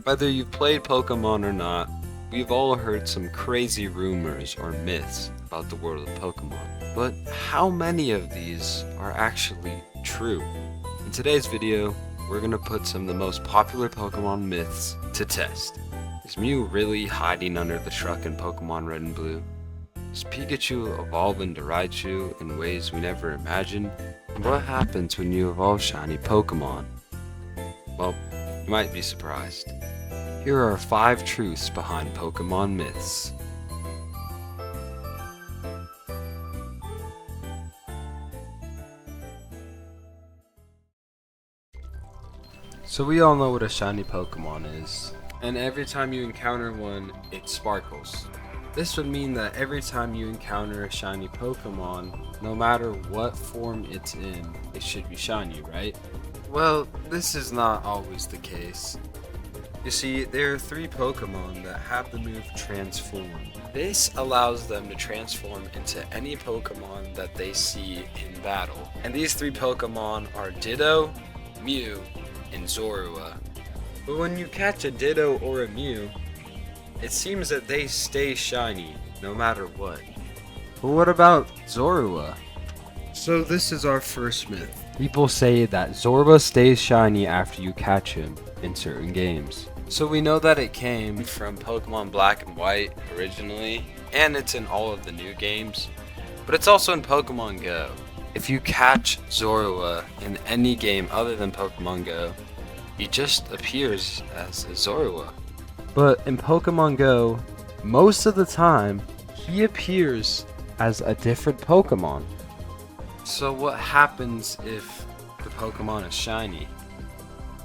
Whether you've played Pokemon or not, we've all heard some crazy rumors or myths about the world of Pokemon. But how many of these are actually true? In today's video, we're going to put some of the most popular Pokemon myths to test. Is Mew really hiding under the truck in Pokemon Red and Blue? Does Pikachu evolve into Raichu in ways we never imagined? And what happens when you evolve shiny Pokemon? Well, you might be surprised. Here are 5 truths behind Pokemon myths. So we all know what a shiny Pokemon is, and every time you encounter one, it sparkles. This would mean that every time you encounter a shiny Pokemon, no matter what form it's in, it should be shiny, right? Well, this is not always the case. You see, there are 3 Pokemon that have the move Transform. This allows them to transform into any Pokemon that they see in battle. And these 3 Pokemon are Ditto, Mew, and Zorua. But when you catch a Ditto or a Mew, it seems that they stay shiny no matter what. But what about Zorua? So this is our first myth. People say that Zorua stays shiny after you catch him in certain games. So we know that it came from Pokemon Black and White originally, and it's in all of the new games, but it's also in Pokemon Go. If you catch Zorua in any game other than Pokemon Go, he just appears as a Zorua. But in Pokemon Go, most of the time, he appears as a different Pokemon. So what happens if the Pokemon is shiny?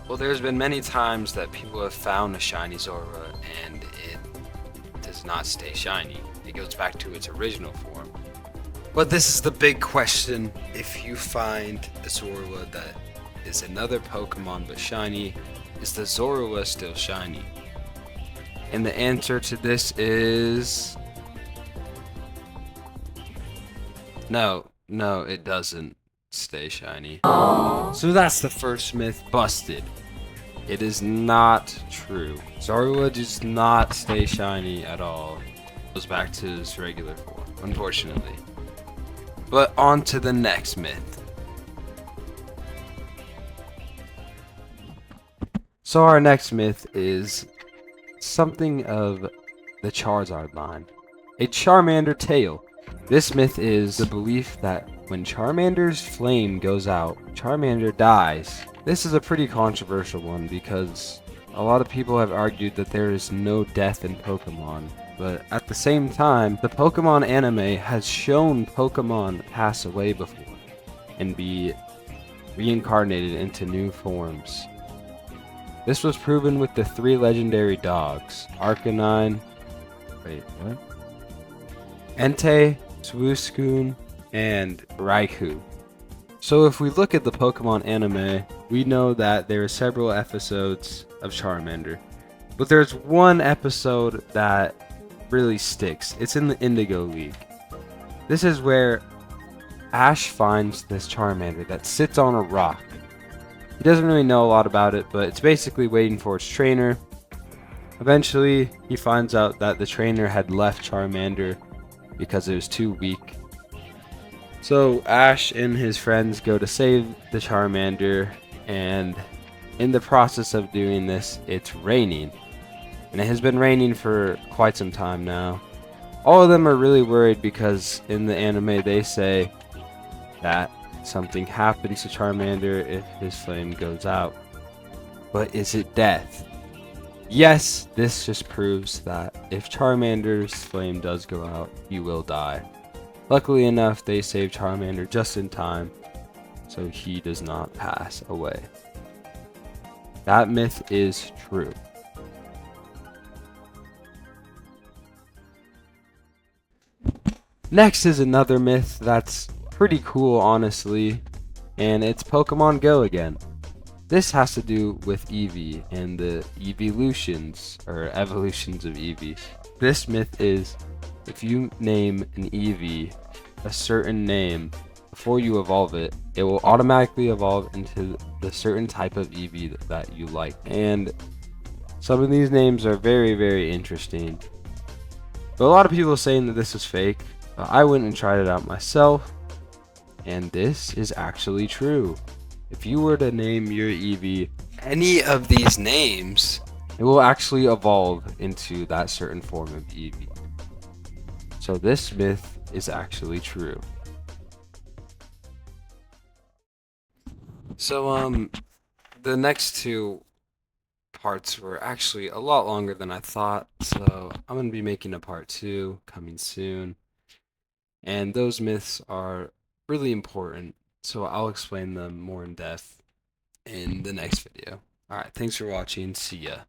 Well, there's been many times that people have found a shiny Zorua and it does not stay shiny. It goes back to its original form. But this is the big question. If you find a Zorua that is another Pokemon but shiny, is the Zorua still shiny? And the answer to this is no, it doesn't stay shiny. So that's the first myth busted. It is not true. Zorua does not stay shiny at all. It goes back to its regular form, unfortunately. But on to the next myth. So our next myth is something of the Charizard line. A Charmander tail. This myth is the belief that when Charmander's flame goes out, Charmander dies. This is a pretty controversial one because a lot of people have argued that there is no death in Pokemon. But at the same time, the Pokemon anime has shown Pokemon pass away before and be reincarnated into new forms. This was proven with the 3 legendary dogs, Arcanine, Entei, Suicune, and Raikou. So if we look at the Pokemon anime, we know that there are several episodes of Charmander. But there's one episode that really sticks. It's in the Indigo League. This is where Ash finds this Charmander that sits on a rock. He doesn't really know a lot about it, but it's basically waiting for its trainer. Eventually, he finds out that the trainer had left Charmander because it was too weak. So Ash and his friends go to save the Charmander, and in the process of doing this, it's raining. And it has been raining for quite some time now. All of them are really worried because in the anime they say that something happens to Charmander if his flame goes out. But is it death? Yes, this just proves that if Charmander's flame does go out, he will die. Luckily enough, they save Charmander just in time, so he does not pass away. That myth is true. Next is another myth that's pretty cool, honestly, and it's Pokemon Go again. This has to do with Eevee and the evolutions or evolutions of Eevee. This myth is if you name an Eevee a certain name before you evolve it, it will automatically evolve into the certain type of Eevee that you like. And Some of these names are very, very interesting. But a lot of people are saying that this is fake. But I went and tried it out myself, and this is actually true. If you were to name your Eevee any of these names, it will actually evolve into that certain form of Eevee. So this myth is actually true. So the next two parts were actually a lot longer than I thought, so I'm going to be making a part 2 coming soon. And those myths are really important, so I'll explain them more in depth in the next video. Alright, thanks for watching. See ya.